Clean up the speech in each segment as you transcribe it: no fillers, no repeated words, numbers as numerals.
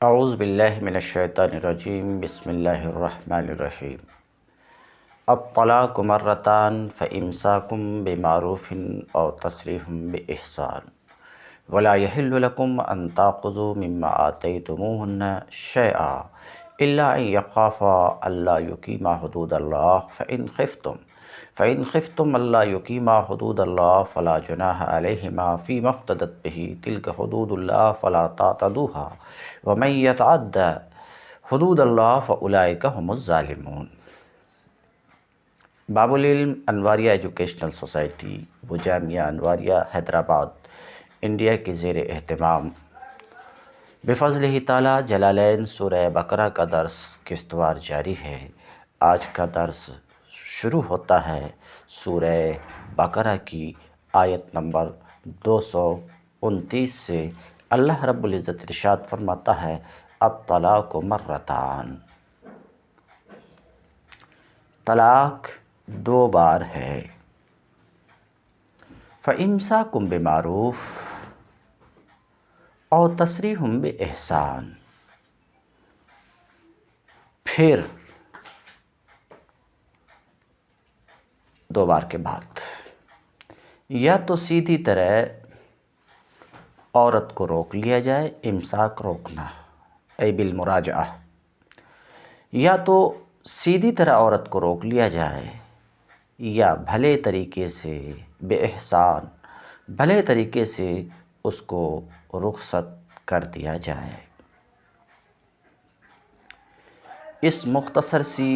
اعوذ باللہ من الشیطان الرجیم، بسم اللہ الرحمن الرحیم۔ الطلاق مرتان فامساکم بمعروف او تسریح باحسان ولا یحل لکم ان تاخذوا مما آتیتموہن شیئا الا ان یخافا الا یقیما حدود اللہ فإن خفتم الا یقیما حدود اللہ فلا جناح علیہما فیما افتدت به تلک حدود اللہ فلا تعتدوها ومن یتعد حدود اللہ فاولئک هم الظالمون۔ باب العلم انواریہ ایجوکیشنل سوسائٹی و جامعہ انواریہ حیدرآباد انڈیا کے زیر اہتمام بفضلہ تعالی جلالین سورہ بقرہ کا درس قسطوار جاری ہے۔ آج کا درس شروع ہوتا ہے سورہ بقرہ کی آیت نمبر 229 سے۔ اللہ رب العزت ارشاد فرماتا ہے الطلاق مرتان، طلاق دو بار ہے۔ فامساکم بمعروف اور تسریح باحسان، پھر دو بار کے بعد یا تو سیدھی طرح عورت کو روک لیا جائے، امساک روکنا ای بالمراجعہ، یا تو سیدھی طرح عورت کو روک لیا جائے یا بھلے طریقے سے بے احسان، بھلے طریقے سے اس کو رخصت کر دیا جائے۔ اس مختصر سی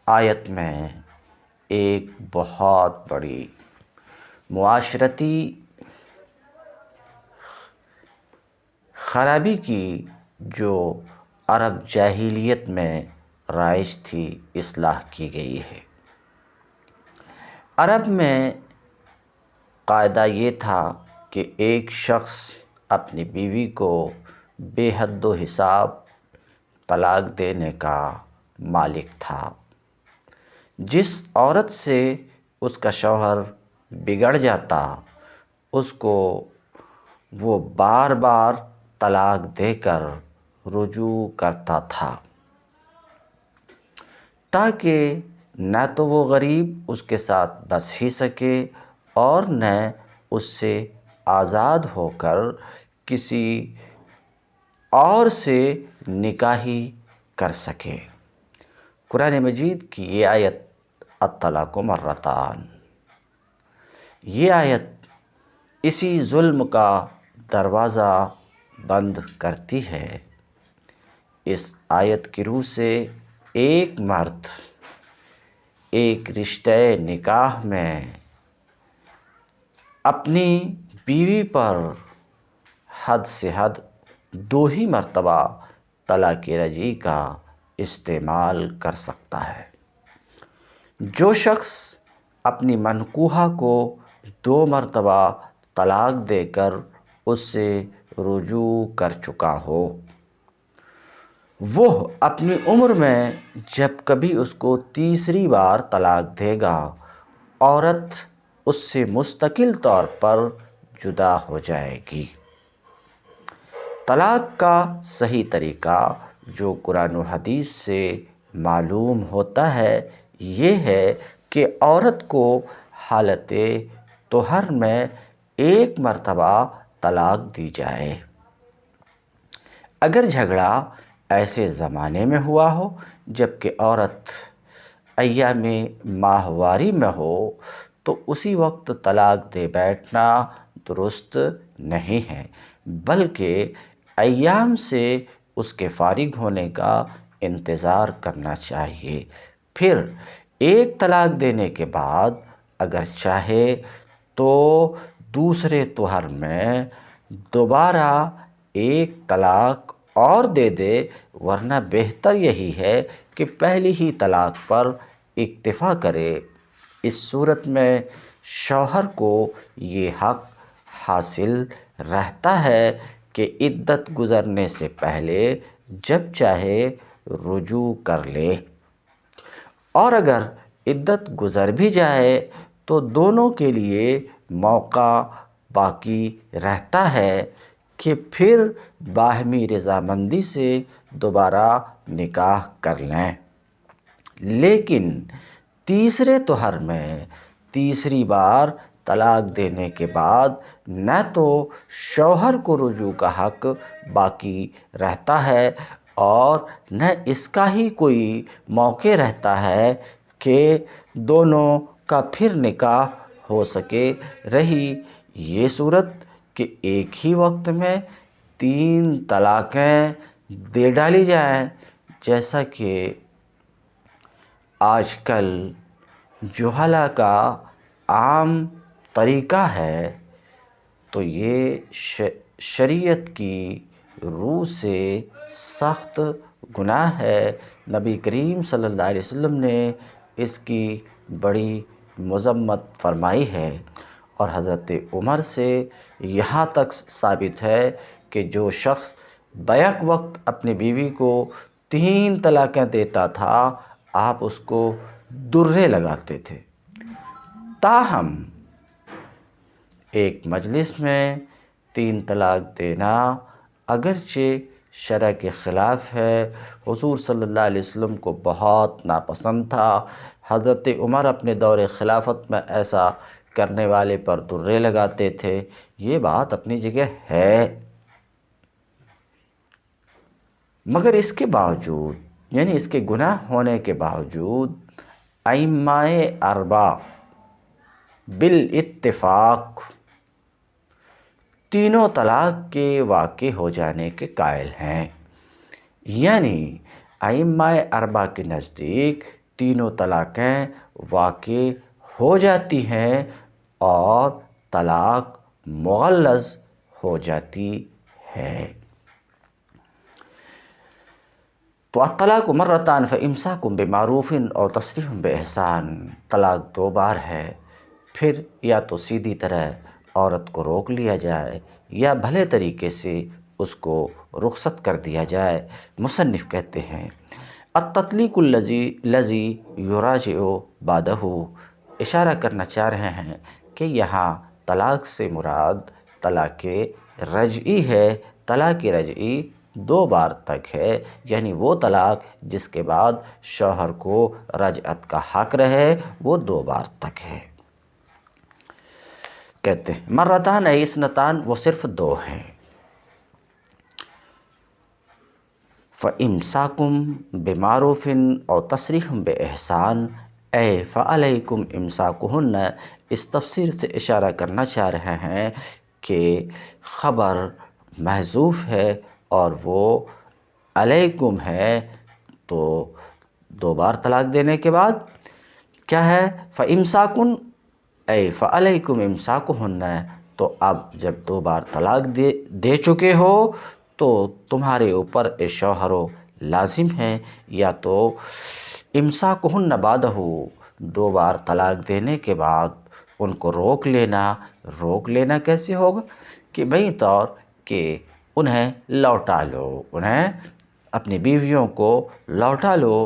آیت میں ایک بہت بڑی معاشرتی خرابی کی جو عرب جاہلیت میں رائج تھی اصلاح کی گئی ہے۔ عرب میں قاعدہ یہ تھا کہ ایک شخص اپنی بیوی کو بے حد و حساب طلاق دینے کا مالک تھا۔ جس عورت سے اس کا شوہر بگڑ جاتا اس کو وہ بار بار طلاق دے کر رجوع کرتا تھا، تاکہ نہ تو وہ غریب اس کے ساتھ بس ہی سکے اور نہ اس سے آزاد ہو کر کسی اور سے نکاحی کر سکے۔ قرآن مجید کی یہ آیت الطلاق مرتان، یہ آیت اسی ظلم کا دروازہ بند کرتی ہے۔ اس آیت کی روح سے ایک مرد ایک رشتہ نکاح میں اپنی بیوی پر حد سے حد 2 ہی مرتبہ طلاق رجعی کا استعمال کر سکتا ہے۔ جو شخص اپنی منکوحہ کو 2 مرتبہ طلاق دے کر اس سے رجوع کر چکا ہو، وہ اپنی عمر میں جب کبھی اس کو تیسری بار طلاق دے گا، عورت اس سے مستقل طور پر جدا ہو جائے گی۔ طلاق کا صحیح طریقہ جو قرآن و حدیث سے معلوم ہوتا ہے یہ ہے کہ عورت کو حالت طہر میں 1 مرتبہ طلاق دی جائے۔ اگر جھگڑا ایسے زمانے میں ہوا ہو جب کہ عورت ایام ماہواری میں ہو تو اسی وقت طلاق دے بیٹھنا درست نہیں ہے، بلکہ ایام سے اس کے فارغ ہونے کا انتظار کرنا چاہیے۔ پھر 1 طلاق دینے کے بعد اگر چاہے تو دوسرے طہر میں دوبارہ 1 طلاق اور دے دے، ورنہ بہتر یہی ہے کہ پہلی ہی طلاق پر اکتفا کرے۔ اس صورت میں شوہر کو یہ حق حاصل رہتا ہے کہ عدت گزرنے سے پہلے جب چاہے رجوع کر لے، اور اگر عدت گزر بھی جائے تو دونوں کے لیے موقع باقی رہتا ہے کہ پھر باہمی رضامندی سے دوبارہ نکاح کر لیں۔ لیکن تیسرے طہر میں تیسری بار طلاق دینے کے بعد نہ تو شوہر کو رجوع کا حق باقی رہتا ہے اور نہ اس کا ہی کوئی موقع رہتا ہے کہ دونوں کا پھر نکاح ہو سکے۔ رہی یہ صورت کہ ایک ہی وقت میں 3 طلاقیں دے ڈالی جائیں، جیسا کہ آج کل جہلا کا عام طریقہ ہے، تو یہ شریعت کی روح سے سخت گناہ ہے۔ نبی کریم صلی اللہ علیہ وسلم نے اس کی بڑی مذمت فرمائی ہے، اور حضرت عمر سے یہاں تک ثابت ہے کہ جو شخص بیک وقت اپنی بیوی کو 3 طلاقیں دیتا تھا، آپ اس کو درے لگاتے تھے۔ تاہم ایک مجلس میں 3 طلاق دینا اگرچہ شرع کے خلاف ہے، حضور صلی اللہ علیہ وسلم کو بہت ناپسند تھا۔ حضرت عمر اپنے دور خلافت میں ایسا کرنے والے پر درے لگاتے تھے۔ یہ بات اپنی جگہ ہے، مگر اس کے باوجود، یعنی اس کے گناہ ہونے کے باوجود، ائمہ اربعہ بالاتفاق تینوں طلاق کے واقع ہو جانے کے قائل ہیں۔ یعنی ائمہ اربعہ کے نزدیک تینوں طلاقیں واقع ہو جاتی ہیں اور طلاق مغلظ ہو جاتی ہے۔ تو الطلاق مرتان فامساک بمعروف اور تسریح باحسان، طلاق 2 بار ہے، پھر یا تو سیدھی طرح عورت کو روک لیا جائے یا بھلے طریقے سے اس کو رخصت کر دیا جائے۔ مصنف کہتے ہیں التطلیق الذی یراجع بعدہ، اشارہ کرنا چاہ رہے ہیں کہ یہاں طلاق سے مراد طلاق رجعی ہے۔ طلاق رجعی 2 بار تک ہے، یعنی وہ طلاق جس کے بعد شوہر کو رجعت کا حق رہے، وہ 2 بار تک ہے۔ کہتے ہیں مرتان ای اثنتان، وہ صرف 2 ہیں۔ فَإِمْسَاكٌ بِمَعْرُوفٍ أَوْ تَسْرِيحٌ بِإِحْسَانٍ اے فَعَلَيْكُمْ إِمْسَاكُهُنَّ، اس تفسیر سے اشارہ کرنا چاہ رہے ہیں کہ خبر محذوف ہے اور وہ علیکم ہے، تو 2 بار طلاق دینے کے بعد کیا ہے؟ فَإِمْسَاكٌ اے فَعَلَيْكُمْ إِمْسَاكُهُنَّ، تو اب جب 2 بار طلاق دے چکے ہو تو تمہارے اوپر شوہرو لازم ہے یا تو امساکہن بعدہ، 2 بار طلاق دینے کے بعد ان کو روک لینا۔ روک لینا کیسے ہوگا؟ کہ بھئی طور کہ انہیں لوٹا لو، انہیں اپنی بیویوں کو لوٹا لو،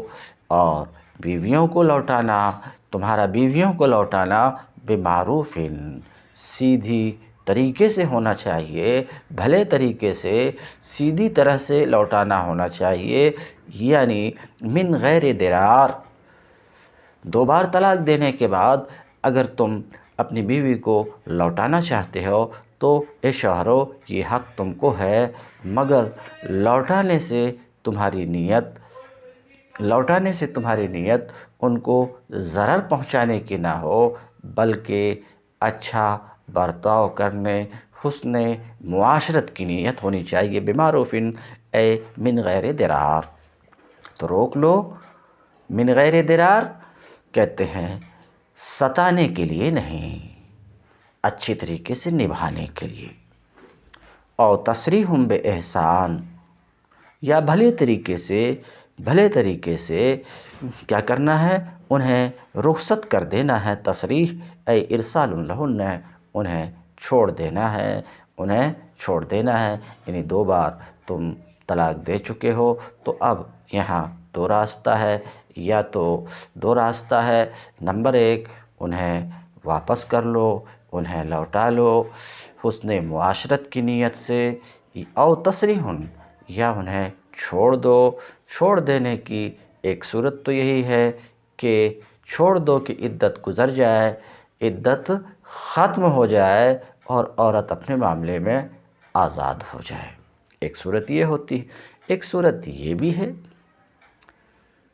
اور بیویوں کو لوٹانا، تمہارا بیویوں کو لوٹانا بمعروف، سیدھی طریقے سے ہونا چاہیے، بھلے طریقے سے، سیدھی طرح سے لوٹانا ہونا چاہیے، یعنی من غیر درار۔ 2 بار طلاق دینے کے بعد اگر تم اپنی بیوی کو لوٹانا چاہتے ہو تو اے شوہرو یہ حق تم کو ہے، مگر لوٹانے سے تمہاری نیت ان کو ضرر پہنچانے کی نہ ہو، بلکہ اچھا برتاؤ کرنے، حسن معاشرت کی نیت ہونی چاہیے۔ بمعروف اے من غیر درار، تو روک لو۔ من غیر درار کہتے ہیں ستانے کے لیے نہیں، اچھی طریقے سے نبھانے کے لیے۔ اور تسریح باحسان، یا بھلے طریقے سے کیا کرنا ہے؟ انہیں رخصت کر دینا ہے۔ تسریح اے ارسال لہن، انہیں چھوڑ دینا ہے، یعنی 2 بار تم طلاق دے چکے ہو تو اب یہاں 2 راستہ ہے، یا تو 2 راستہ ہے۔ نمبر 1، انہیں واپس کر لو، انہیں لوٹا لو حسن معاشرت کی نیت سے، او تسریحن، یا انہیں چھوڑ دو۔ چھوڑ دینے کی ایک صورت تو یہی ہے کہ چھوڑ دو کہ عدت گزر جائے، عدت ختم ہو جائے اور عورت اپنے معاملے میں آزاد ہو جائے، ایک صورت یہ ہوتی ہے۔ ایک صورت یہ بھی ہے،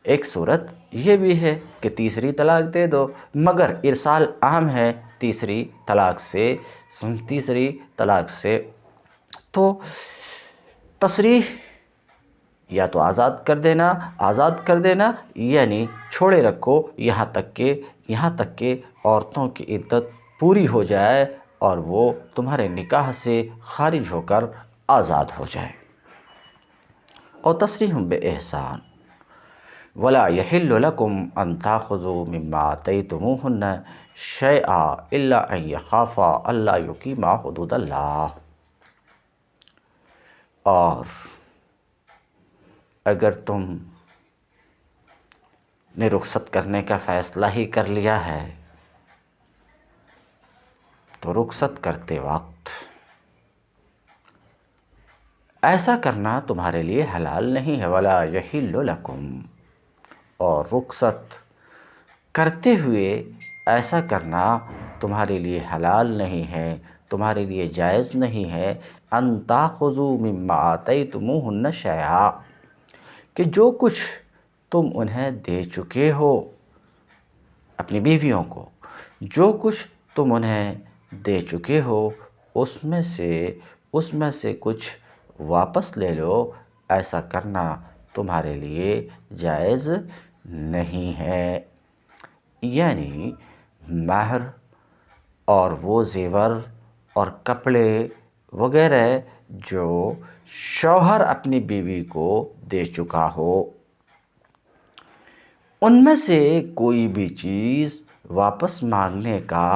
ایک صورت یہ بھی ہے کہ تیسری طلاق دے دو، مگر ارسال عام ہے تیسری طلاق سے تو تصریح یا تو آزاد کر دینا یعنی چھوڑے رکھو یہاں تک کہ عورتوں کی عدت پوری ہو جائے اور وہ تمہارے نکاح سے خارج ہو کر آزاد ہو جائے۔ اور تصریح بإحسان، ولا يحل لكم ان تاخذوا مما آتيتموهن شيئا الا ان يخافا الا يقيما حدود اللہ۔ اور اگر تم نے رخصت کرنے کا فیصلہ ہی کر لیا ہے تو رخصت کرتے وقت ایسا کرنا تمہارے لیے حلال نہیں ہے۔ ولا یحل لکم، اور رخصت کرتے ہوئے ایسا کرنا تمہارے لیے حلال نہیں ہے، تمہارے لیے جائز نہیں ہے۔ ان تاخذوا مما آتیتموہن شیئا، کہ جو کچھ تم انہیں دے چکے ہو، اپنی بیویوں کو جو کچھ تم انہیں دے چکے ہو اس میں سے کچھ واپس لے لو، ایسا کرنا تمہارے لیے جائز نہیں ہے۔ یعنی مہر اور وہ زیور اور کپڑے وغیرہ جو شوہر اپنی بیوی کو دے چکا ہو، ان میں سے کوئی بھی چیز واپس مانگنے کا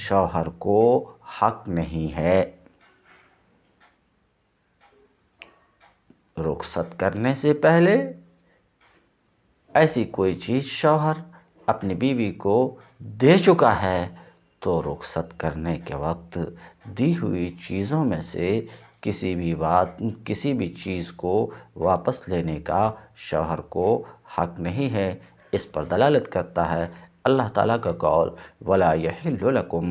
شوہر کو حق نہیں ہے۔ رخصت کرنے سے پہلے ایسی کوئی چیز شوہر اپنی بیوی کو دے چکا ہے تو رخصت کرنے کے وقت دی ہوئی چیزوں میں سے کسی بھی چیز کو واپس لینے کا شوہر کو حق نہیں ہے۔ اس پر دلالت کرتا ہے اللہ تعالیٰ کا قول وَلَا يَحِلُّ لَكُمْ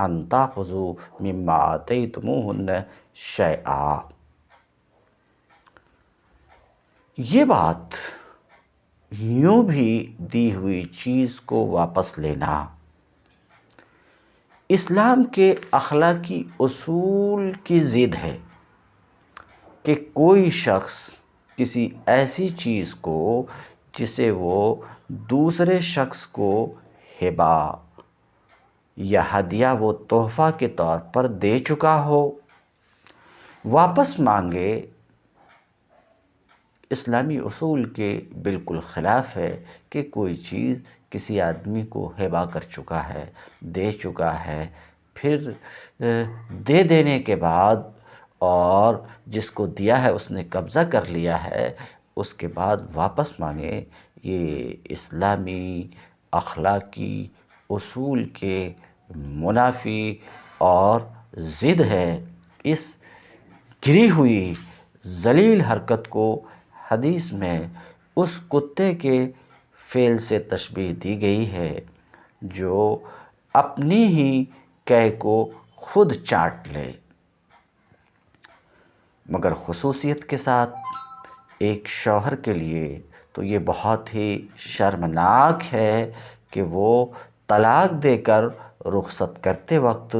أَن تَأْخُذُوا مِمَّا آتَيْتُمُوهُنَّ شَيْئًا۔ یہ بات یوں بھی دی ہوئی چیز کو واپس لینا اسلام کے اخلاقی اصول کی ضد ہے کہ کوئی شخص کسی ایسی چیز کو جسے وہ دوسرے شخص کو ہبہ یا ہدیہ و تحفہ کے طور پر دے چکا ہو واپس مانگے، اسلامی اصول کے بالکل خلاف ہے کہ کوئی چیز کسی آدمی کو ہبہ کر چکا ہے، دے چکا ہے، پھر دے دینے کے بعد اور جس کو دیا ہے اس نے قبضہ کر لیا ہے، اس کے بعد واپس مانگے، یہ اسلامی اخلاقی اصول کے منافی اور ضد ہے۔ اس گری ہوئی ذلیل حرکت کو حدیث میں اس کتے کے فعل سے تشبیہ دی گئی ہے جو اپنی ہی قے کو خود چاٹ لے، مگر خصوصیت کے ساتھ ایک شوہر کے لیے تو یہ بہت ہی شرمناک ہے کہ وہ طلاق دے کر رخصت کرتے وقت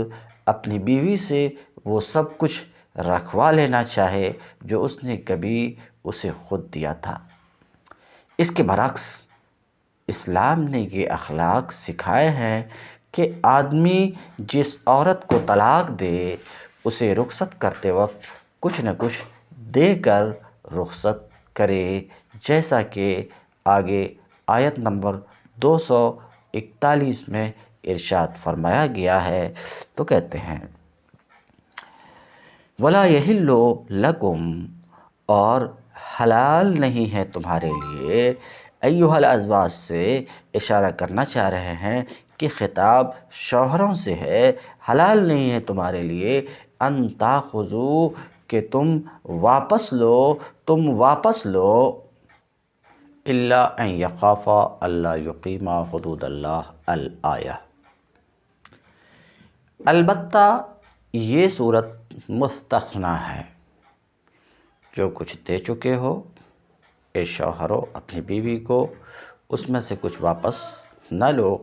اپنی بیوی سے وہ سب کچھ رکھوا لینا چاہے جو اس نے کبھی اسے خود دیا تھا۔ اس کے برعکس اسلام نے یہ اخلاق سکھائے ہیں کہ آدمی جس عورت کو طلاق دے اسے رخصت کرتے وقت کچھ نہ کچھ دے کر رخصت کرے، جیسا کہ آگے آیت نمبر 241 میں ارشاد فرمایا گیا ہے۔ تو کہتے ہیں وَلَا يَحِلُّ لَكُمْ، اور حلال نہیں ہے تمہارے لیے، ایھا الازواج سے اشارہ کرنا چاہ رہے ہیں کہ خطاب شوہروں سے ہے، حلال نہیں ہے تمہارے لیے ان تاخذوا، کہ تم واپس لو الا ان یخافا اللہ یقیما حدود اللہ الآیہ۔ البتہ یہ صورت مستثنی ہے، جو کچھ دے چکے ہو اے شوہرو اپنی بیوی کو، اس میں سے کچھ واپس نہ لو۔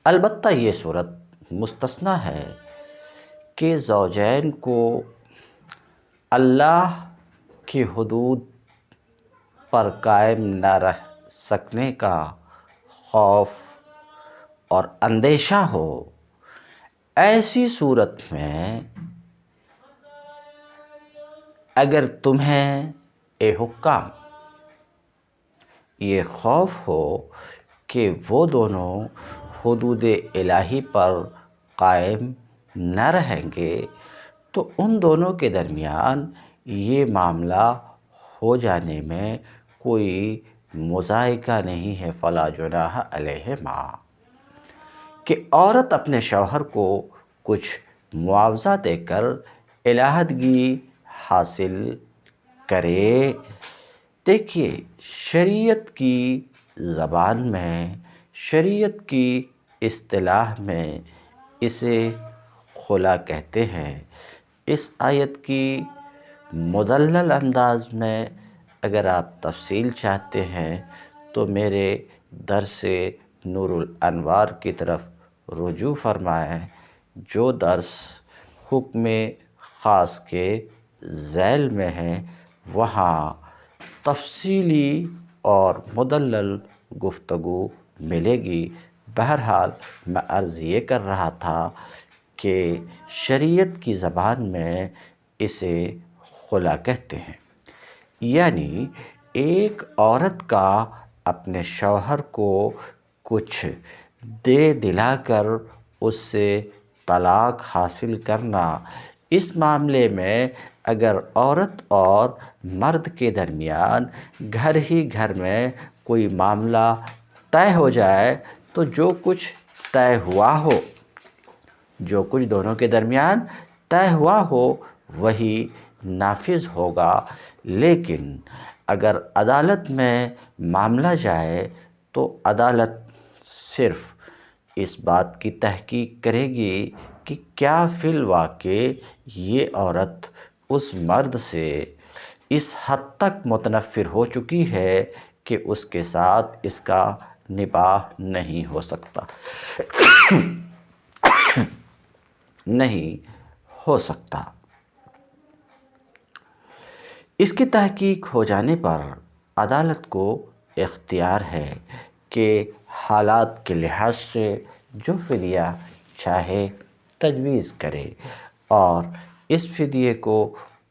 البتہ یہ صورت مستثنی ہے کہ زوجین کو اللہ کی حدود پر قائم نہ رہ سکنے کا خوف اور اندیشہ ہو۔ ایسی صورت میں اگر تمہیں اے حکام یہ خوف ہو کہ وہ دونوں حدود الہی پر قائم نہ رہیں گے تو ان دونوں کے درمیان یہ معاملہ ہو جانے میں کوئی مضائقہ نہیں ہے، فلا جناح علیہما، کہ عورت اپنے شوہر کو کچھ معاوضہ دے کر علیحدگی حاصل کرے۔ دیکھیے، شریعت کی زبان میں، شریعت کی اصطلاح میں اسے خلا کہتے ہیں۔ اس آیت کی مدلل انداز میں اگر آپ تفصیل چاہتے ہیں تو میرے درس نور الانوار کی طرف رجوع فرمائیں، جو درس حکم خاص کے ذیل میں ہیں، وہاں تفصیلی اور مدلل گفتگو ملے گی۔ بہرحال میں عرض یہ کر رہا تھا کہ شریعت کی زبان میں اسے خلا کہتے ہیں، یعنی ایک عورت کا اپنے شوہر کو کچھ دے دلا کر اس سے طلاق حاصل کرنا۔ اس معاملے میں اگر عورت اور مرد کے درمیان گھر ہی گھر میں کوئی معاملہ طے ہو جائے تو جو کچھ طے ہوا ہو، جو کچھ دونوں کے درمیان طے ہوا ہو وہی نافذ ہوگا۔ لیکن اگر عدالت میں معاملہ جائے تو عدالت صرف اس بات کی تحقیق کرے گی کہ کیا فی الواقع یہ عورت اس مرد سے اس حد تک متنفر ہو چکی ہے کہ اس کے ساتھ اس کا نباہ نہیں ہو سکتا، نہیں ہو سکتا۔ اس کی تحقیق ہو جانے پر عدالت کو اختیار ہے کہ حالات کے لحاظ سے جو فدیہ چاہے تجویز کرے، اور اس فدیے کو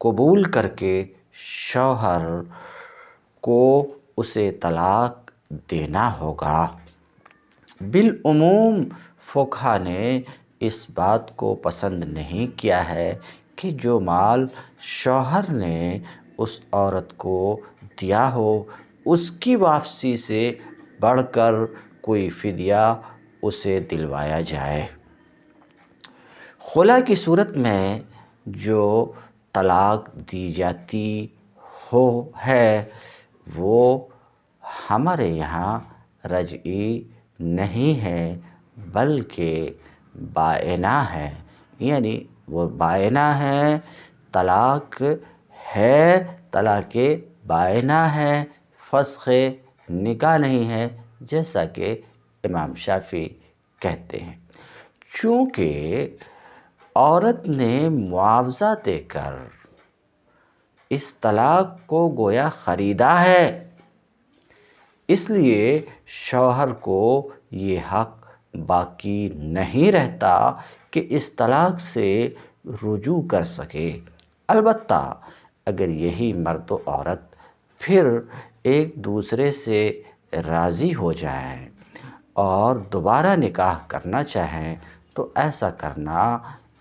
قبول کر کے شوہر کو اسے طلاق دینا ہوگا۔ بالعموم فقہا نے اس بات کو پسند نہیں کیا ہے کہ جو مال شوہر نے اس عورت کو دیا ہو اس کی واپسی سے بڑھ کر کوئی فدیہ اسے دلوایا جائے۔ خلا کی صورت میں جو طلاق دی جاتی ہے وہ ہمارے یہاں رجعی نہیں ہے بلکہ بائنہ ہے، یعنی وہ بائنہ ہے، طلاق ہے، طلاق بائنہ ہے، فسخ نکاح نہیں ہے، جیسا کہ امام شافعی کہتے ہیں۔ چونکہ عورت نے معاوضہ دے کر اس طلاق کو گویا خریدا ہے، اس لیے شوہر کو یہ حق باقی نہیں رہتا کہ اس طلاق سے رجوع کر سکے۔ البتہ اگر یہی مرد و عورت پھر ایک دوسرے سے راضی ہو جائیں اور دوبارہ نکاح کرنا چاہیں تو ایسا کرنا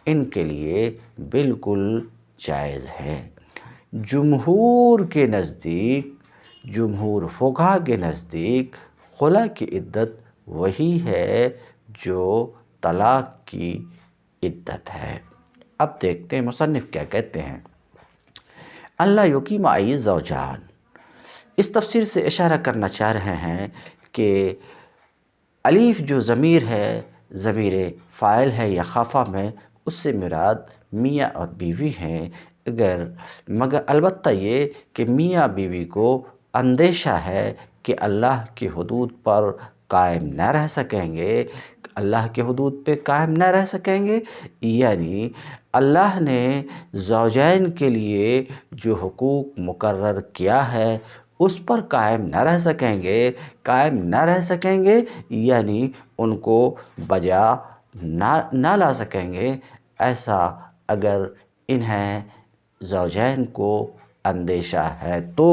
ان کے لیے بالکل جائز ہے۔ جمہور کے نزدیک، جمہور فقہا کے نزدیک خلا کی عدت وہی ہے جو طلاق کی عدت ہے۔ اب دیکھتے ہیں مصنف کیا کہتے ہیں۔ اللہ یقیم ای زوجان، اس تفسیر سے اشارہ کرنا چاہ رہے ہیں کہ الف جو ضمیر ہے، ضمیر فاعل ہے یا خافہ میں، اس سے مراد میاں اور بیوی ہیں، مگر البتہ یہ کہ میاں بیوی کو اندیشہ ہے کہ اللہ کی حدود پر قائم نہ رہ سکیں گے، اللہ کے حدود پہ قائم نہ رہ سکیں گے، یعنی اللہ نے زوجین کے لیے جو حقوق مقرر کیا ہے اس پر قائم نہ رہ سکیں گے، یعنی ان کو بجا نہ لا سکیں گے، ایسا اگر انہیں زوجین کو اندیشہ ہے تو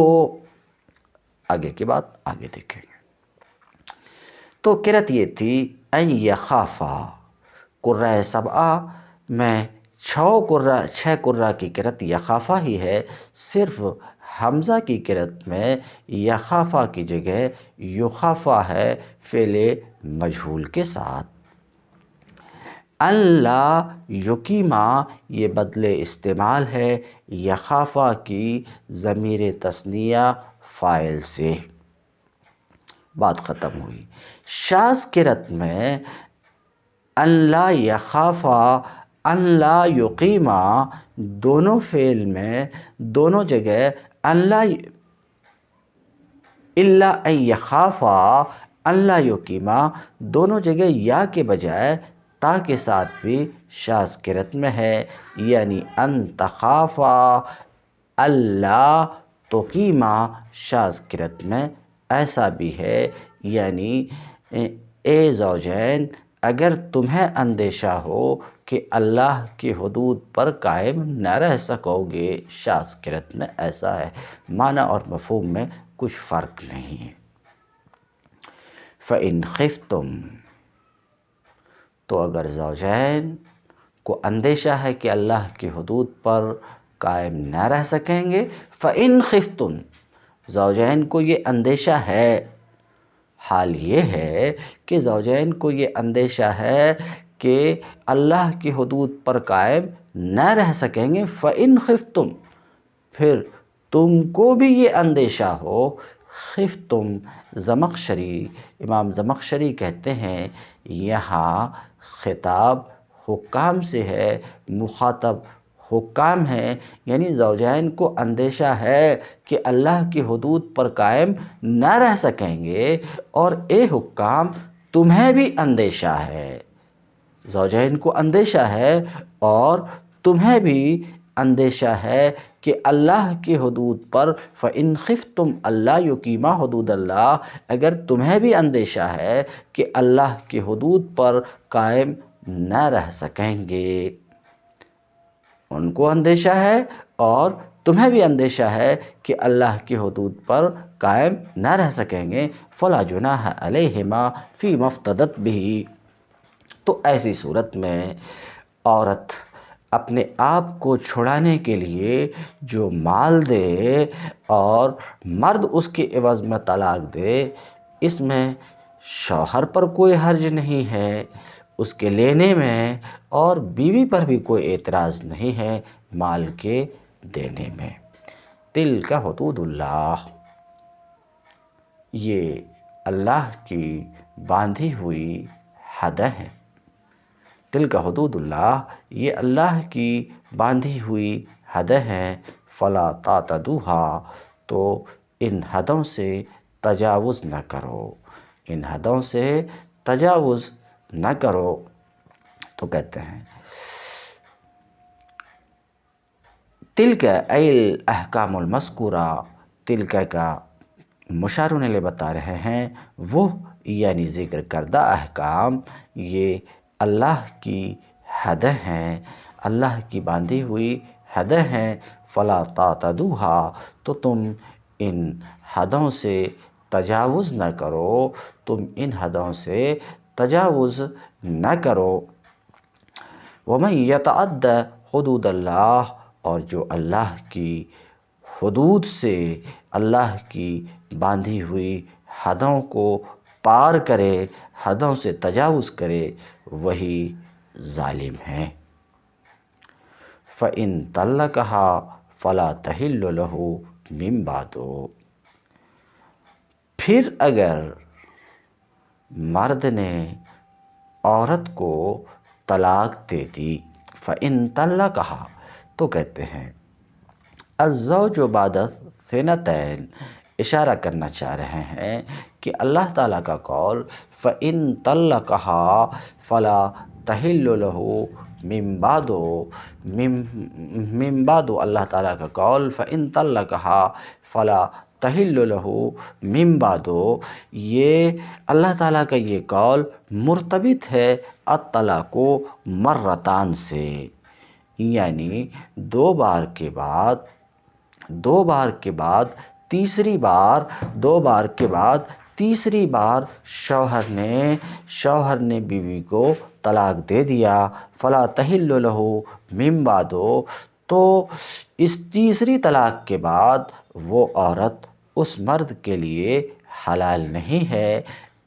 آگے کی بات آگے دیکھیں گے۔ تو قرأت یہ تھی ان یخافا، قرۂ سبعہ میں 6 قرہ کی قرأت یخافا ہی ہے، صرف حمزہ کی قرأت میں یخافا کی جگہ یخافا ہے فعل مجہول کے ساتھ۔ اللہ یقیمہ یہ بدل استعمال ہے یخافا کی ضمیر تثنیہ فاعل سے، بات ختم ہوئی۔ شاذ قرأت میں اللہ یخافا اللہ یقیمہ، دونوں فعل میں دونوں جگہ اللہ ان یخافا اللہ یقیمہ دونوں جگہ یا کے بجائے تا کے ساتھ بھی شاذ قرأت میں ہے، یعنی ان تخافا اللہ تقیمہ شاذ قرأت میں ایسا بھی ہے، یعنی اے زوجین اگر تمہیں اندیشہ ہو کہ اللہ کی حدود پر قائم نہ رہ سکو گے، شاذ قرأت میں ایسا ہے، معنی اور مفہوم میں کچھ فرق نہیں ہے۔ فَإِنْ خِفْتُمْ، تو اگر زوجین کو اندیشہ ہے کہ اللہ کی حدود پر قائم نہ رہ سکیں گے، فَإِنْ خِفْتُمْ، زوجین کو یہ اندیشہ ہے، حال یہ ہے کہ زوجین کو یہ اندیشہ ہے کہ اللہ کی حدود پر قائم نہ رہ سکیں گے، فَإِنْ خِفْتُمْ، پھر تم کو بھی یہ اندیشہ ہو۔ خفتم، امام زمخشری کہتے ہیں یہاں خطاب حکام سے ہے، مخاطب حکام ہیں، یعنی زوجین کو اندیشہ ہے کہ اللہ کی حدود پر قائم نہ رہ سکیں گے، اور اے حکام تمہیں بھی اندیشہ ہے، زوجین کو اندیشہ ہے اور تمہیں بھی اندیشہ ہے کہ اللہ کی حدود پر فَإِنْ خِفْتُمْ اللہ یقیمہ حدود اللہ، اگر تمہیں بھی اندیشہ ہے کہ اللہ کی حدود پر قائم نہ رہ سکیں گے، ان کو اندیشہ ہے اور تمہیں بھی اندیشہ ہے کہ اللہ کی حدود پر قائم نہ رہ سکیں گے، فَلَا جُنَاحَ عَلَيْهِمَا فِي مَا افْتَدَتْ بِهِ، تو ایسی صورت میں عورت اپنے آپ کو چھڑانے کے لیے جو مال دے اور مرد اس کے عوض میں طلاق دے، اس میں شوہر پر کوئی حرج نہیں ہے اس کے لینے میں، اور بیوی پر بھی کوئی اعتراض نہیں ہے مال کے دینے میں۔ تلک حدود اللہ، یہ اللہ کی باندھی ہوئی حدیں ہیں۔ تلک حدود اللہ، یہ اللہ کی باندھی ہوئی حدیں ہیں، فلا تعتدوها، تو ان حدوں سے تجاوز نہ کرو، ان حدوں سے تجاوز نہ کرو۔ تو کہتے ہیں تلک ای الاحکام المذکورہ، تلک کا مشار الیہ بتا رہے ہیں وہ یعنی ذکر کردہ احکام، یہ اللہ کی حدیں ہیں، اللہ کی باندھی ہوئی حدیں ہیں، فلا تعتدوها، تو تم ان حدوں سے تجاوز نہ کرو، تم ان حدوں سے تجاوز نہ کرو۔ وَمَن يَتَعَدَّ حُدُودَ اللَّهِ، اور جو اللہ کی حدود سے، اللہ کی باندھی ہوئی حدوں کو پار کرے، حدوں سے تجاوز کرے، وہی ظالم ہیں۔ فَإِن طَلَّقَهَا فلا تحل لہ من بعد۔ پھر اگر مرد نے عورت کو طلاق دے دی، فَإِن طَلَّقَهَا، تو کہتے ہیں الزوج بعد الثنتین، اشارہ کرنا چاہ رہے ہیں کہ اللہ تعالیٰ کا قول فَإِن طَلَّقَهَا فَلَا تَحِلُّ لَهُ من بعد، اللہ تعالیٰ کا قول فَإِن طَلَّقَهَا فَلَا تَحِلُّ لَهُ من بعد، یہ اللہ تعالیٰ کا یہ قول مرتبط ہے الطلاق مرتان سے، یعنی دو بار کے بعد تیسری بار شوہر نے بیوی کو طلاق دے دیا، فلا تحل لہ من بعد، تو اس تیسری طلاق کے بعد وہ عورت اس مرد کے لیے حلال نہیں ہے۔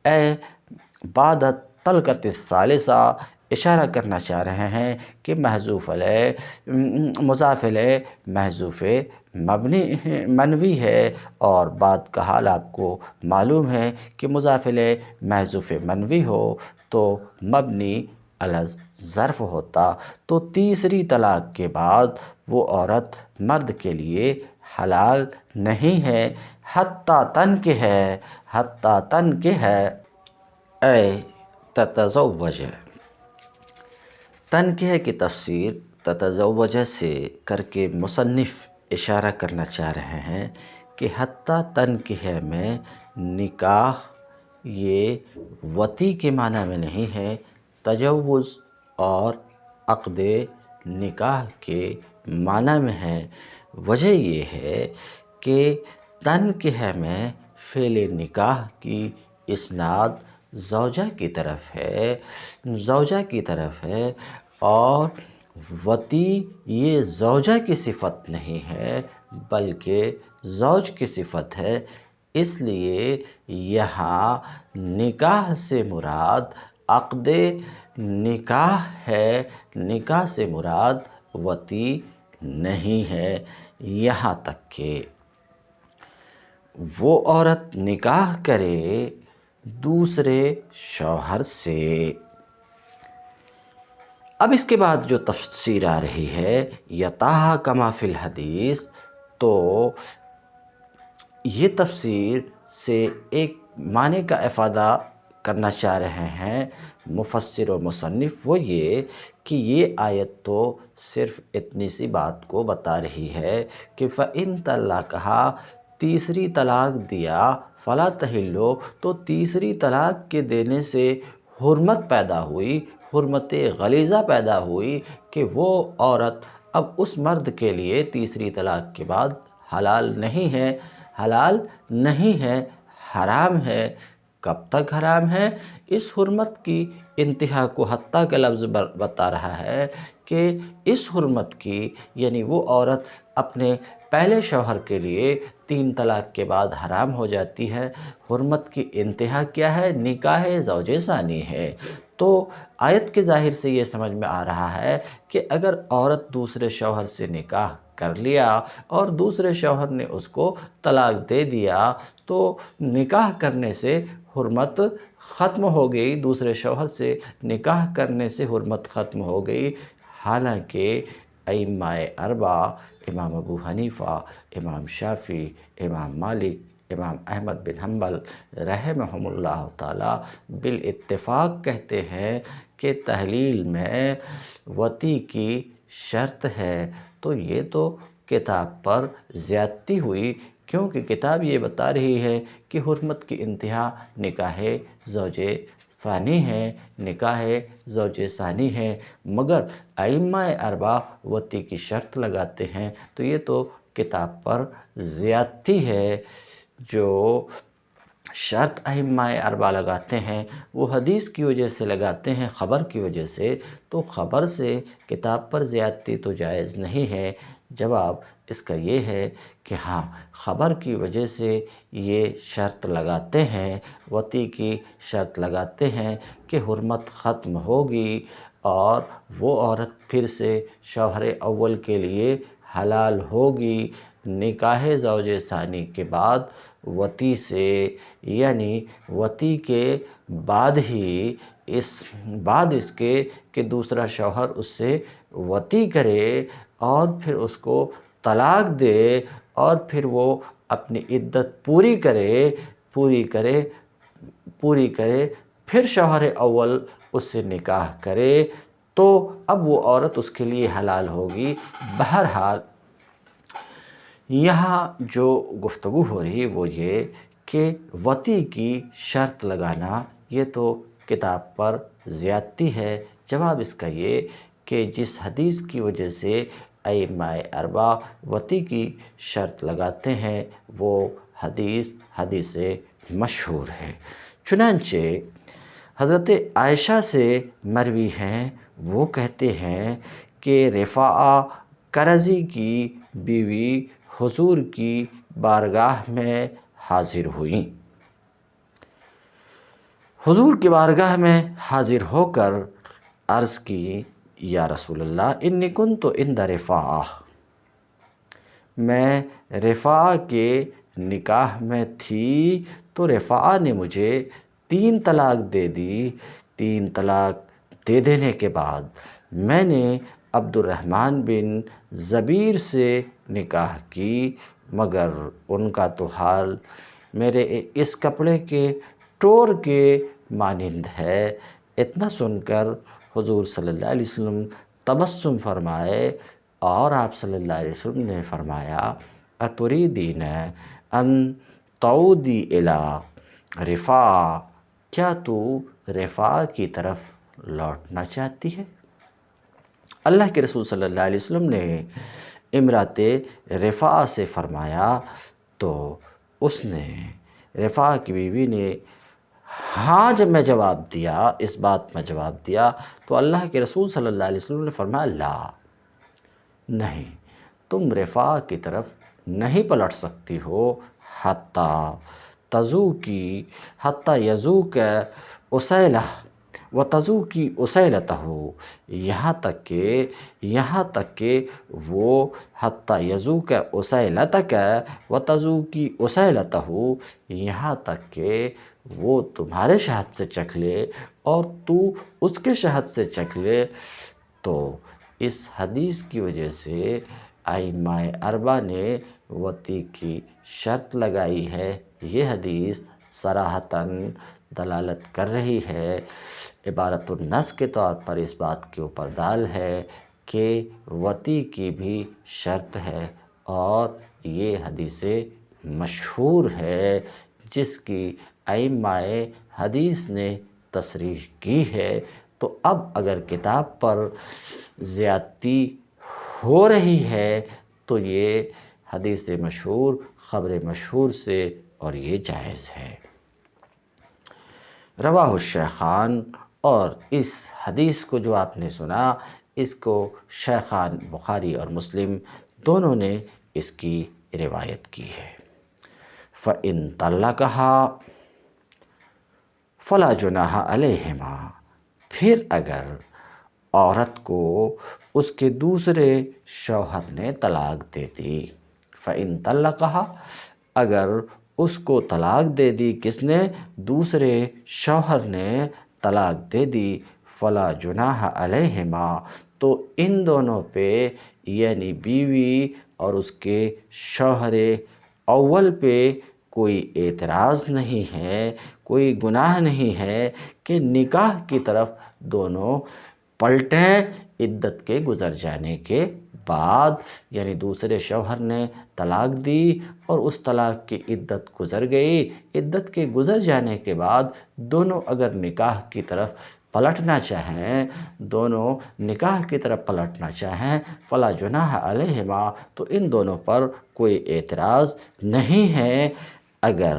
اے بعد الطلقۃ الثالثہ، اشارہ کرنا چاہ رہے ہیں کہ محذوف علیہ مضاف علیہ محذوف منوی ہے، اور بعد کا حال آپ کو معلوم ہے کہ مضاف علیہ محذوف منوی ہو تو مبنی علی الظرف ہوتا، تو تیسری طلاق کے بعد وہ عورت مرد کے لیے حلال نہیں ہے حتیٰ تنکح اے تتزوج۔ تنکح کی تفسیر تتزوج سے کر کے مصنف اشارہ کرنا چاہ رہے ہیں کہ حتیٰ تنکح میں نکاح یہ وطی کے معنی میں نہیں ہے، تجوز اور عقد نکاح کے معنی میں ہے۔ وجہ یہ ہے کہ تنکح میں فعل نکاح کی اسناد زوجہ کی طرف ہے، اور وطی یہ زوجہ کی صفت نہیں ہے بلکہ زوج کی صفت ہے، اس لیے یہاں نکاح سے مراد عقد نکاح ہے، نکاح سے مراد وطی نہیں ہے، یہاں تک کہ وہ عورت نکاح کرے دوسرے شوہر سے۔ اب اس کے بعد جو تفسیر آ رہی ہے یطاہا کما فی الحدیث، تو یہ تفسیر سے ایک معنی کا افادہ کرنا چاہ رہے ہیں مفسر و مصنف، وہ یہ کہ یہ آیت تو صرف اتنی سی بات کو بتا رہی ہے کہ فَإِن طَلَّقَهَا، تیسری طلاق دیا، فَلَا تَحِلُّ، تو تیسری طلاق کے دینے سے حرمت پیدا ہوئی، حرمت غلیظہ پیدا ہوئی کہ وہ عورت اب اس مرد کے لیے تیسری طلاق کے بعد حلال نہیں ہے، حرام ہے۔ کب تک حرام ہے؟ اس حرمت کی انتہا کو حتیٰ کا لفظ بتا رہا ہے کہ اس حرمت کی، یعنی وہ عورت اپنے پہلے شوہر کے لیے 3 طلاق کے بعد حرام ہو جاتی ہے۔ حرمت کی انتہا کیا ہے؟ نکاح زوج ثانی ہے۔ تو آیت کے ظاہر سے یہ سمجھ میں آ رہا ہے کہ اگر عورت دوسرے شوہر سے نکاح کر لیا اور دوسرے شوہر نے اس کو طلاق دے دیا تو نکاح کرنے سے حرمت ختم ہو گئی، دوسرے شوہر سے نکاح کرنے سے حرمت ختم ہو گئی، حالانکہ ائمہ اربعہ امام ابو حنیفہ، امام شافعی، امام مالک، امام احمد بن حنبل رحمہم اللہ تعالی بالاتفاق کہتے ہیں کہ تحلیل میں وطی کی شرط ہے، تو یہ تو کتاب پر زیادتی ہوئی، کیونکہ کتاب یہ بتا رہی ہے کہ حرمت کی انتہا نکاح زوج ثانی ہے، مگر ائمہ اربعہ وطی کی شرط لگاتے ہیں، تو یہ تو کتاب پر زیادتی ہے۔ جو شرط ائمہ اربعہ لگاتے ہیں وہ حدیث کی وجہ سے لگاتے ہیں، خبر کی وجہ سے، تو خبر سے کتاب پر زیادتی تو جائز نہیں ہے۔ جواب اس کا یہ ہے کہ ہاں، خبر کی وجہ سے یہ شرط لگاتے ہیں، وطی کی شرط لگاتے ہیں کہ حرمت ختم ہوگی اور وہ عورت پھر سے شوہر اول کے لیے حلال ہوگی نکاح زوج ثانی کے بعد وطی سے، یعنی وطی کے بعد ہی اس کے کہ دوسرا شوہر اس سے وطی کرے اور پھر اس کو طلاق دے اور پھر وہ اپنی عدت پوری کرے پھر شوہر اول اس سے نکاح کرے تو اب وہ عورت اس کے لیے حلال ہوگی۔ بہرحال یہاں جو گفتگو ہو رہی ہے وہ یہ کہ وطی کی شرط لگانا یہ تو کتاب پر زیادتی ہے۔ جواب اس کا یہ کہ جس حدیث کی وجہ سے ائمہ اربعہ وطی کی شرط لگاتے ہیں وہ حدیث مشہور ہے۔ چنانچہ حضرت عائشہ سے مروی ہیں، وہ کہتے ہیں کہ رفاعہ کرزی کی بیوی حضور کی بارگاہ میں حاضر ہوئیں۔ حضور کی بارگاہ میں حاضر ہو کر عرض کی یا رسول اللہ انی کنت عند رفاعہ، میں رفاعہ کے نکاح میں تھی تو رفاعہ نے مجھے 3 طلاق دے دی۔ 3 طلاق دے دینے کے بعد میں نے عبد الرحمن بن زبیر سے نکاح کی، مگر ان کا تو حال میرے اس کپڑے کے ٹور کے مانند ہے۔ اتنا سن کر حضور صلی اللہ علیہ وسلم تبسم فرمائے اور آپ صلی اللہ علیہ وسلم نے فرمایا اتریدین ان تعودی الی رفاعہ، کیا تو رفاعہ کی طرف لوٹنا چاہتی ہے؟ اللہ کے رسول صلی اللہ علیہ وسلم نے امرات رفاعہ سے فرمایا تو اس نے رفاعہ کی بیوی نے ہاں جب میں جواب دیا، اس بات میں جواب دیا تو اللہ کے رسول صلی اللہ علیہ وسلم نے فرمایا لا، نہیں، تم رفاعہ کی طرف نہیں پلٹ سکتی ہو حتی یذوق اسیلہ و تذوقی اسیلتہ، یہاں تک کہ وہ حتی یذوق اسیلتک و تذوقی اسیلتہ، یہاں تک کہ وہ تمہارے شہد سے چکھ لے اور تو اس کے شہد سے چکھ لے۔ تو اس حدیث کی وجہ سے ائمہ اربعہ نے وطی کی شرط لگائی ہے۔ یہ حدیث صراحتاً دلالت کر رہی ہے، عبارت النص کے طور پر اس بات کے اوپر دال ہے کہ وطی کی بھی شرط ہے، اور یہ حدیث مشہور ہے جس کی ائمہ حدیث نے تصریح کی ہے۔ تو اب اگر کتاب پر زیادتی ہو رہی ہے تو یہ حدیث مشہور خبر مشہور سے اور یہ جائز ہے۔ رواہ الشیخان، اور اس حدیث کو جو آپ نے سنا اس کو شیخان بخاری اور مسلم دونوں نے اس کی روایت کی ہے۔ فَإِن طَلَّقَهَا فَلَا جُنَاحَ عَلَيْهِمَا، پھر اگر عورت کو اس کے دوسرے شوہر نے طلاق دے دی، فَإِن طَلَّقَهَا، اگر اس کو طلاق دے دی، کس نے؟ دوسرے شوہر نے طلاق دے دی، فَلَا جُنَاحَ عَلَيْهِمَا، تو ان دونوں پہ یعنی بیوی اور اس کے شوہر اول پہ کوئی اعتراض نہیں ہے، کوئی گناہ نہیں ہے کہ نکاح کی طرف دونوں پلٹیں عدت کے گزر جانے کے بعد، یعنی دوسرے شوہر نے طلاق دی اور اس طلاق کی عدت گزر گئی، عدت کے گزر جانے کے بعد دونوں اگر نکاح کی طرف پلٹنا چاہیں فلا جناح علیہما، تو ان دونوں پر کوئی اعتراض نہیں ہے، اگر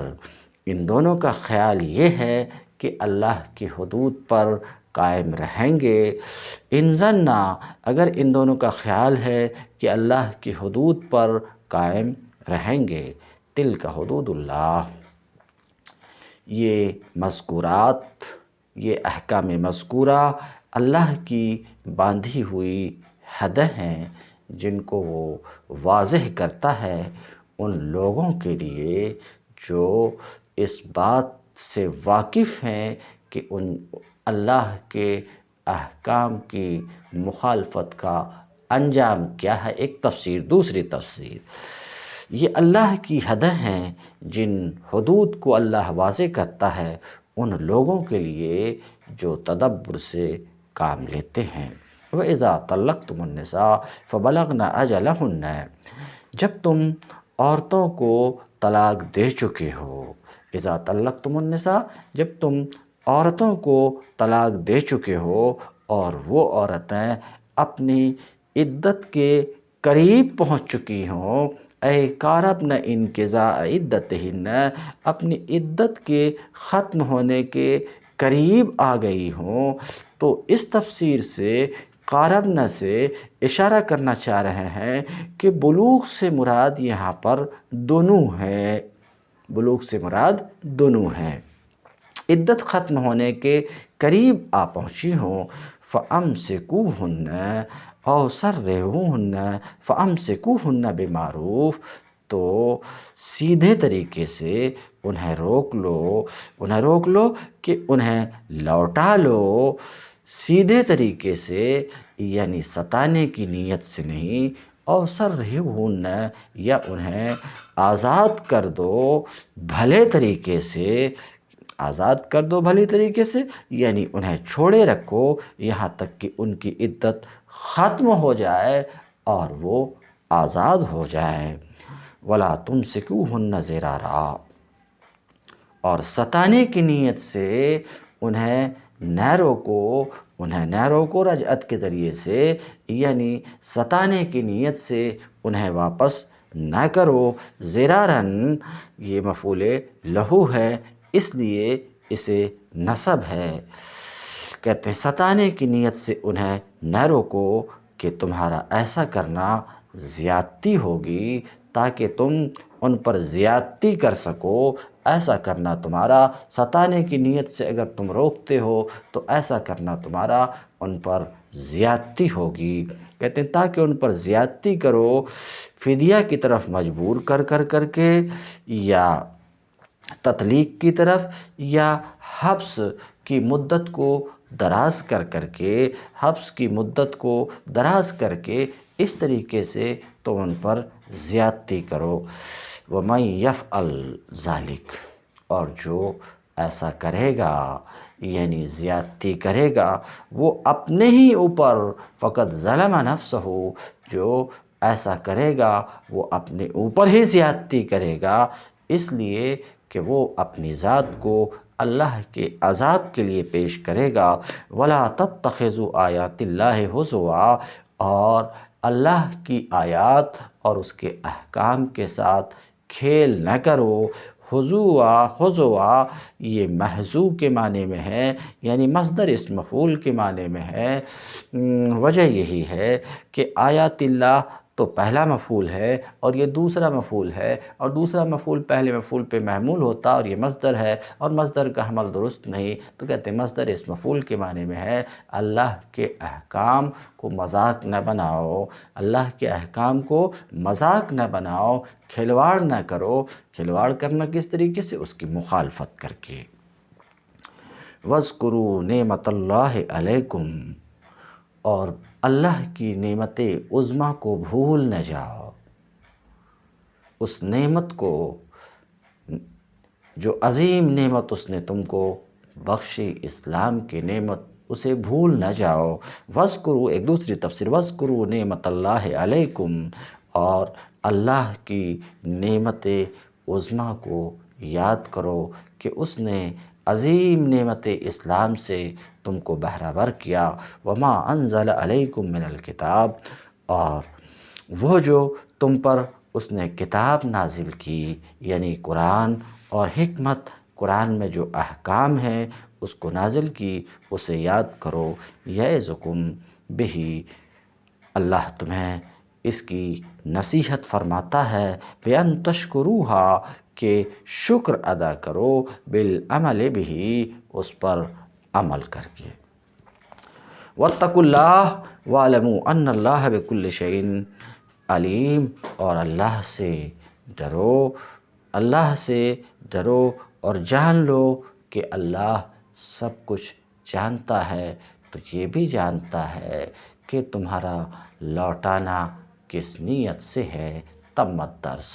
ان دونوں کا خیال یہ ہے کہ اللہ کی حدود پر قائم رہیں گے۔ انظنّا، اگر ان دونوں کا خیال ہے کہ اللہ کی حدود پر قائم رہیں گے، تلک حدود اللہ، یہ مذکورات، یہ احکام مذکورہ اللہ کی باندھی ہوئی حدیں ہیں، جن کو وہ واضح کرتا ہے ان لوگوں کے لیے جو اس بات سے واقف ہیں کہ ان اللہ کے احکام کی مخالفت کا انجام کیا ہے۔ ایک تفسیر، دوسری تفسیر، یہ اللہ کی حدیں ہیں جن حدود کو اللہ واضح کرتا ہے ان لوگوں کے لیے جو تدبر سے کام لیتے ہیں۔ وَإِذَا طَلَّقْتُمُ النِّسَاءَ فَبَلَغْنَ أَجَلَهُنَّ، جب تم عورتوں کو طلاق دے چکے ہو، اذا طلقتم النساء، جب تم عورتوں کو طلاق دے چکے ہو اور وہ عورتیں اپنی عدت کے قریب پہنچ چکی ہوں، اے قاربن انقضاء عدتہن، اپنی عدت کے ختم ہونے کے قریب آ گئی ہوں، تو اس تفسیر سے قاربن سے اشارہ کرنا چاہ رہے ہیں کہ بلوغ سے مراد یہاں پر دونوں ہے، بلوغ سے مراد دونوں ہیں۔ عدت ختم ہونے کے قریب آ پہنچی ہوں، فَأَمْسِكُوهُنَّ أَوْ سَرِّحُوهُنَّ فَأَمْسِكُوهُنَّ بِمَعْرُوف، تو سیدھے طریقے سے انہیں روک لو کہ انہیں لوٹا لو، سیدھے طریقے سے، یعنی ستانے کی نیت سے نہیں، اور سَرِّحُوهُنَّ، یا انہیں آزاد کر دو بھلے طریقے سے، آزاد کر دو بھلی طریقے سے، یعنی انہیں چھوڑے رکھو یہاں تک کہ ان کی عدت ختم ہو جائے اور وہ آزاد ہو جائیں۔ وَلَا تُمْسِكُوهُنَّ ضِرَارًا، اور ستانے کی نیت سے انہیں نہ روکو رجعت کے ذریعے سے، یعنی ستانے کی نیت سے انہیں واپس نہ کرو۔ ضراراً، یہ مفعول لہو ہے اس لیے اسے نصب ہے، کہتے ہیں ستانے کی نیت سے انہیں نہ روکو کہ تمہارا ایسا کرنا زیادتی ہوگی، تاکہ تم ان پر زیادتی کر سکو، ایسا کرنا تمہارا، ستانے کی نیت سے اگر تم روکتے ہو تو ایسا کرنا تمہارا ان پر زیادتی ہوگی، کہتے ہیں تاکہ ان پر زیادتی کرو فدیہ کی طرف مجبور کر کے، یا تطلیق کی طرف، یا حبس کی مدت کو دراز کر کے، حبس کی مدت کو دراز کر کے، اس طریقے سے تو ان پر زیادتی کرو۔ وَمَن يَفْعَلْ ذَلِكَ، اور جو ایسا کرے گا، یعنی زیادتی کرے گا، وہ اپنے ہی اوپر، فقط ظلم نفسہ، جو ایسا کرے گا وہ اپنے اوپر ہی زیادتی کرے گا، اس لیے کہ وہ اپنی ذات کو اللہ کے عذاب کے لیے پیش کرے گا۔ وَلَا تَتَّخِذُوا آیَاتِ اللَّهِ هُزُوًا، اور اللہ کی آیات اور اس کے احکام کے ساتھ کھیل نہ کرو۔ ہزوا یہ محضو کے معنی میں ہے، یعنی مصدر اسم مفعول کے معنی میں ہے۔ وجہ یہی ہے کہ آیات اللہ تو پہلا مفعول ہے اور یہ دوسرا مفعول ہے، اور دوسرا مفعول پہلے مفعول پہ محمول ہوتا اور یہ مصدر ہے، اور مصدر کا حمل درست نہیں، تو کہتے ہیں مصدر اسم مفعول کے معنی میں ہے۔ اللہ کے احکام کو مذاق نہ بناؤ، اللہ کے احکام کو مذاق نہ بناؤ، کھلواڑ نہ کرو۔ کھلواڑ کرنا کس طریقے سے؟ اس کی مخالفت کر کے۔ وَاذْكُرُوا نِعْمَتَ اللَّهِ عَلَيْكُمْ، اور اللہ کی نعمت عظمیٰ کو بھول نہ جاؤ، اس نعمت کو، جو عظیم نعمت اس نے تم کو بخشی، اسلام کی نعمت، اسے بھول نہ جاؤ۔ وَاذْكُرُوا، ایک دوسری تفسیر، وَاذْكُرُوا نِعْمَتَ اللَّهِ عَلَيْكُمْ، اور اللہ کی نعمت عظمیٰ کو یاد کرو کہ اس نے عظیم نعمت اسلام سے تم کو بہرہ ور کیا۔ وَمَا أَنزَلَ عَلَيْكُم مِّنَ الْكِتَابِ، اور وہ جو تم پر اس نے کتاب نازل کی، یعنی قرآن اور حکمت، قرآن میں جو احکام ہیں اس کو نازل کی، اسے یاد کرو۔ یعظکم بہ، اللہ تمہیں اس کی نصیحت فرماتا ہے، بِأَن تَشْكُرُوهَا، کہ شکر ادا کرو، بالعمل بہ، اس پر عمل کر کے۔ واتقوا اللہ واعلموا ان اللہ بکل شیء علیم، اور اللہ سے ڈرو اور جان لو کہ اللہ سب کچھ جانتا ہے، تو یہ بھی جانتا ہے کہ تمہارا لوٹانا کس نیت سے ہے۔ تمت درس۔